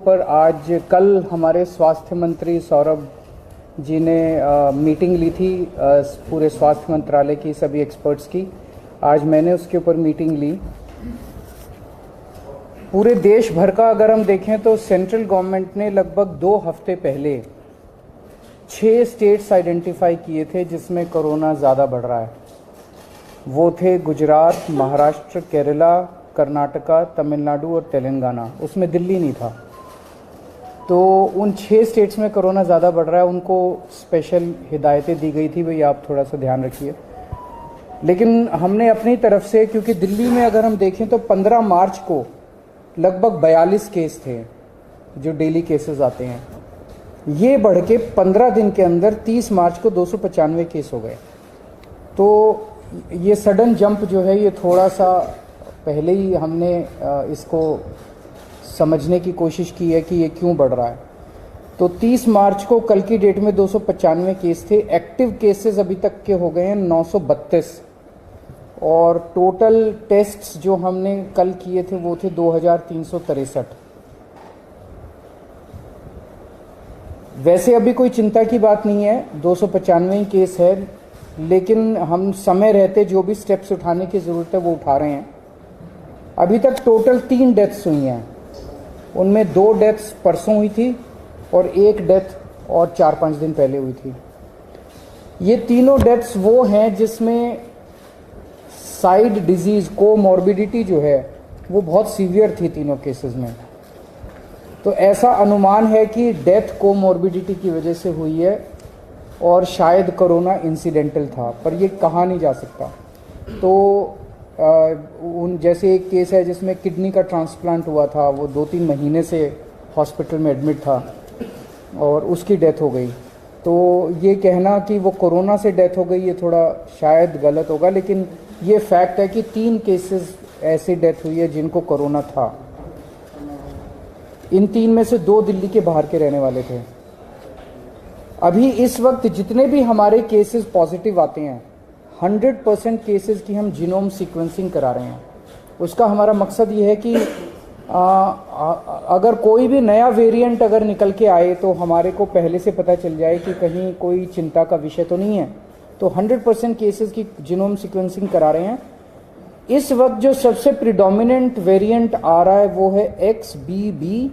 पर आज कल हमारे स्वास्थ्य मंत्री सौरभ जी ने मीटिंग ली थी पूरे स्वास्थ्य मंत्रालय की सभी एक्सपर्ट्स की। आज मैंने उसके ऊपर मीटिंग ली। पूरे देश भर का अगर हम देखें तो सेंट्रल गवर्नमेंट ने लगभग 2 हफ्ते पहले 6 स्टेट्स आइडेंटिफाई किए थे जिसमें कोरोना ज़्यादा बढ़ रहा है। वो थे गुजरात, महाराष्ट्र, केरला, कर्नाटका, तमिलनाडु और तेलंगाना। उसमें दिल्ली नहीं था। तो उन 6 स्टेट्स में कोरोना ज़्यादा बढ़ रहा है, उनको स्पेशल हिदायतें दी गई थी, भाई आप थोड़ा सा ध्यान रखिए। लेकिन हमने अपनी तरफ से, क्योंकि दिल्ली में अगर हम देखें तो 15 मार्च को लगभग 42 केस थे जो डेली केसेस आते हैं। ये बढ़ के 15 दिन के अंदर 30 मार्च को 295 केस हो गए। तो ये सडन जंप जो है, ये थोड़ा सा पहले ही हमने इसको समझने की कोशिश की है कि ये क्यों बढ़ रहा है। तो 30 मार्च को कल की डेट में 295 केस थे। एक्टिव केसेस अभी तक के हो गए हैं 932 और टोटल टेस्ट्स जो हमने कल किए थे वो थे 2363। वैसे अभी कोई चिंता की बात नहीं है, 295 केस है, लेकिन हम समय रहते जो भी स्टेप्स उठाने की ज़रूरत है वो उठा रहे हैं। अभी तक टोटल 3 डेथ्स हुई हैं, उनमें 2 डेथ्स परसों हुई थी और 1 डेथ और 4-5 दिन पहले हुई थी। ये तीनों डेथ्स वो हैं जिसमें साइड डिजीज़ कोमॉर्बिडिटी जो है वो बहुत सीवियर थी तीनों केसेस में। तो ऐसा अनुमान है कि डेथ कोमॉर्बिडिटी की वजह से हुई है और शायद कोरोना इंसिडेंटल था, पर ये कहा नहीं जा सकता। तो जैसे एक केस है जिसमें किडनी का ट्रांसप्लांट हुआ था, वो 2-3 महीने से हॉस्पिटल में एडमिट था और उसकी डेथ हो गई। तो ये कहना कि वो कोरोना से डेथ हो गई ये थोड़ा शायद गलत होगा, लेकिन ये फैक्ट है कि 3 केसेस ऐसी डेथ हुई है जिनको कोरोना था। इन 3 में से 2 दिल्ली के बाहर के रहने वाले थे। अभी इस वक्त जितने भी हमारे केसेस पॉजिटिव आते हैं 100% केसेस की हम जीनोम सीक्वेंसिंग करा रहे हैं। उसका हमारा मकसद ये है कि अगर कोई भी नया वेरिएंट अगर निकल के आए तो हमारे को पहले से पता चल जाए कि कहीं कोई चिंता का विषय तो नहीं है। तो 100% केसेस की जीनोम सीक्वेंसिंग करा रहे हैं। इस वक्त जो सबसे प्रिडोमिनेंट वेरिएंट आ रहा है वो है XBB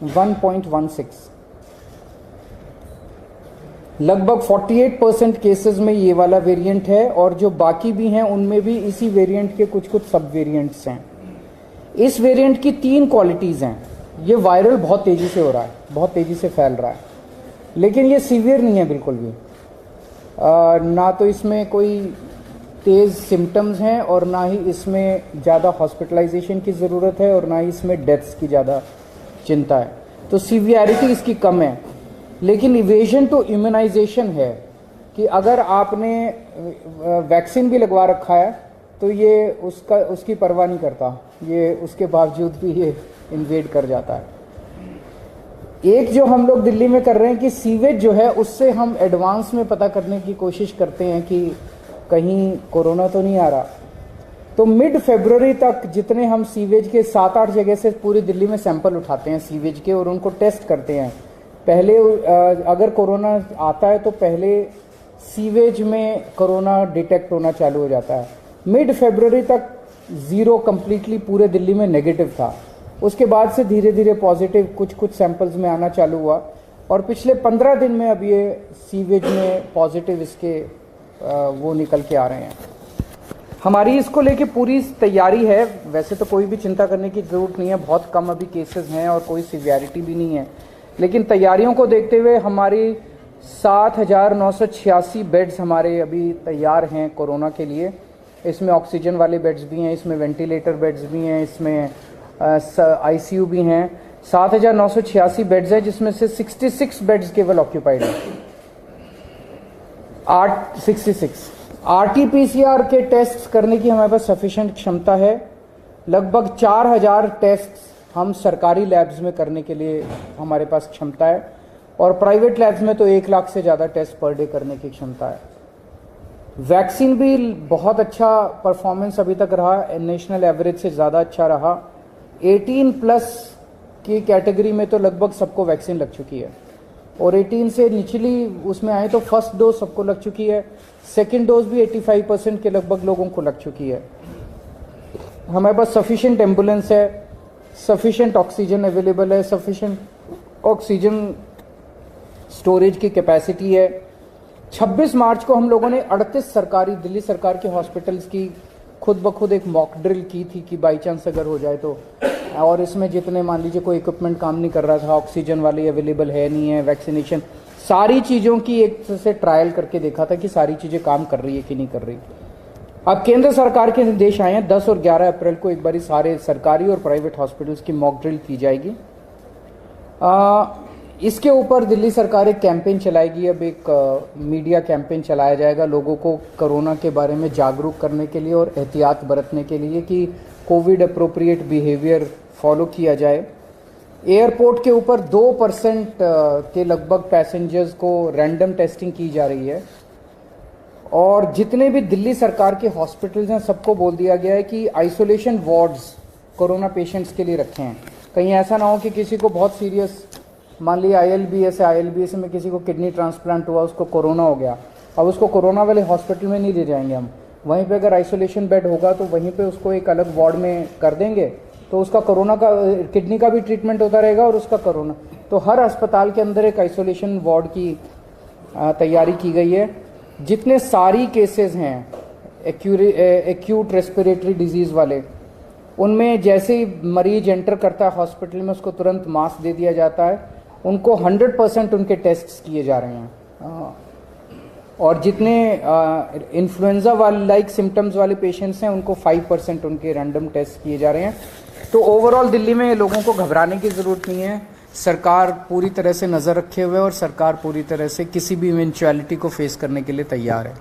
1.16। लगभग 48% केसेस में ये वाला वेरिएंट है और जो बाकी भी हैं उनमें भी इसी वेरिएंट के कुछ सब वेरिएंट्स हैं। इस वेरिएंट की 3 क्वालिटीज़ हैं। ये वायरल बहुत तेज़ी से हो रहा है, बहुत तेज़ी से फैल रहा है, लेकिन ये सीवियर नहीं है बिल्कुल भी। ना तो इसमें कोई तेज़ सिम्टम्स हैं और ना ही इसमें ज़्यादा हॉस्पिटलाइजेशन की ज़रूरत है और ना ही इसमें डेथ्स की ज़्यादा चिंता है। तो सीवियरिटी इसकी कम है, लेकिन इवेजन टू इम्यूनाइजेशन है कि अगर आपने वैक्सीन भी लगवा रखा है तो ये उसकी परवाह नहीं करता, ये उसके बावजूद भी ये इन्वेड कर जाता है। एक जो हम लोग दिल्ली में कर रहे हैं कि सीवेज जो है उससे हम एडवांस में पता करने की कोशिश करते हैं कि कहीं कोरोना तो नहीं आ रहा। तो मिड फरवरी तक जितने हम सीवेज के 7-8 जगह से पूरी दिल्ली में सैंपल उठाते हैं सीवेज के और उनको टेस्ट करते हैं। पहले अगर कोरोना आता है तो पहले सीवेज में कोरोना डिटेक्ट होना चालू हो जाता है। मिड फरवरी तक 0 कंप्लीटली पूरे दिल्ली में नेगेटिव था। उसके बाद से धीरे धीरे पॉजिटिव कुछ सैंपल्स में आना चालू हुआ और पिछले 15 दिन में अब ये सीवेज में पॉजिटिव इसके वो निकल के आ रहे हैं। हमारी इसको लेके पूरी तैयारी है। वैसे तो कोई भी चिंता करने की ज़रूरत नहीं है, बहुत कम अभी केसेस हैं और कोई सीवियरिटी भी नहीं है, लेकिन तैयारियों को देखते हुए हमारी 7,986 बेड्स हमारे अभी तैयार हैं कोरोना के लिए। इसमें ऑक्सीजन वाले बेड्स भी हैं, इसमें वेंटिलेटर बेड्स भी हैं, इसमें ICU भी हैं। 7,986 बेड्स हैं जिसमें से 66 बेड्स केवल ऑक्यूपाइड हैं। 66 RT-PCR के टेस्ट करने की हमारे पास सफिशिएंट क्षमता है। लगभग 4,000 टेस्ट हम सरकारी लैब्स में करने के लिए हमारे पास क्षमता है और प्राइवेट लैब्स में तो 1 लाख से ज़्यादा टेस्ट पर डे करने की क्षमता है। वैक्सीन भी बहुत अच्छा परफॉर्मेंस अभी तक रहा, नेशनल एवरेज से ज़्यादा अच्छा रहा। 18+ की कैटेगरी में तो लगभग सबको वैक्सीन लग चुकी है, और 18 से निचली उसमें आए तो फर्स्ट डोज सबको लग चुकी है, सेकेंड डोज भी 85% के लगभग लोगों को लग चुकी है। हमारे पास सफिशिएंट एम्बुलेंस है, सफिशिएंट ऑक्सीजन अवेलेबल है, सफिशिएंट ऑक्सीजन स्टोरेज की कैपेसिटी है। 26 मार्च को हम लोगों ने 38 सरकारी दिल्ली सरकार के हॉस्पिटल्स की खुद ब खुद एक मॉक ड्रिल की थी कि बाई चांस अगर हो जाए तो, और इसमें जितने मान लीजिए कोई इक्विपमेंट काम नहीं कर रहा था, ऑक्सीजन वाली अवेलेबल है नहीं है, वैक्सीनेशन, सारी चीज़ों की एक से ट्रायल करके देखा था कि सारी चीज़ें काम कर रही है कि नहीं कर रही। अब केंद्र सरकार के निर्देश आए हैं, 10 और 11 अप्रैल को एक बारी सारे सरकारी और प्राइवेट हॉस्पिटल्स की मॉक ड्रिल की जाएगी। इसके ऊपर दिल्ली सरकार एक कैंपेन चलाएगी, अब एक मीडिया कैंपेन चलाया जाएगा लोगों को कोरोना के बारे में जागरूक करने के लिए और एहतियात बरतने के लिए कि कोविड अप्रोप्रिएट बिहेवियर फॉलो किया जाए। एयरपोर्ट के ऊपर 2% के लगभग पैसेंजर्स को रैंडम टेस्टिंग की जा रही है, और जितने भी दिल्ली सरकार के हॉस्पिटल्स हैं सबको बोल दिया गया है कि आइसोलेशन वार्ड्स कोरोना पेशेंट्स के लिए रखे हैं। कहीं ऐसा ना हो कि किसी को बहुत सीरियस, मान लिया ILBS में किसी को किडनी ट्रांसप्लांट हुआ, उसको कोरोना हो गया, अब उसको कोरोना वाले हॉस्पिटल में नहीं ले जाएंगे हम, वहीं पे अगर आइसोलेशन बेड होगा तो वहीं पे उसको एक अलग वार्ड में कर देंगे, तो उसका कोरोना का किडनी का भी ट्रीटमेंट होता रहेगा और उसका कोरोना। तो हर अस्पताल के अंदर एक आइसोलेशन वार्ड की तैयारी की गई है। जितने सारी केसेस हैं एक्यूट रेस्पिरेटरी डिजीज वाले, उनमें जैसे ही मरीज एंटर करता है हॉस्पिटल में उसको तुरंत मास्क दे दिया जाता है, उनको 100% उनके टेस्ट किए जा रहे हैं। और जितने इन्फ्लुएंजा वाले लाइक सिम्टम्स वाले पेशेंट्स हैं उनको 5% उनके रैंडम टेस्ट किए जा रहे हैं। तो ओवरऑल दिल्ली में लोगों को घबराने की ज़रूरत नहीं है। सरकार पूरी तरह से नज़र रखे हुए है और सरकार पूरी तरह से किसी भी इवेंचुअलिटी को फेस करने के लिए तैयार है।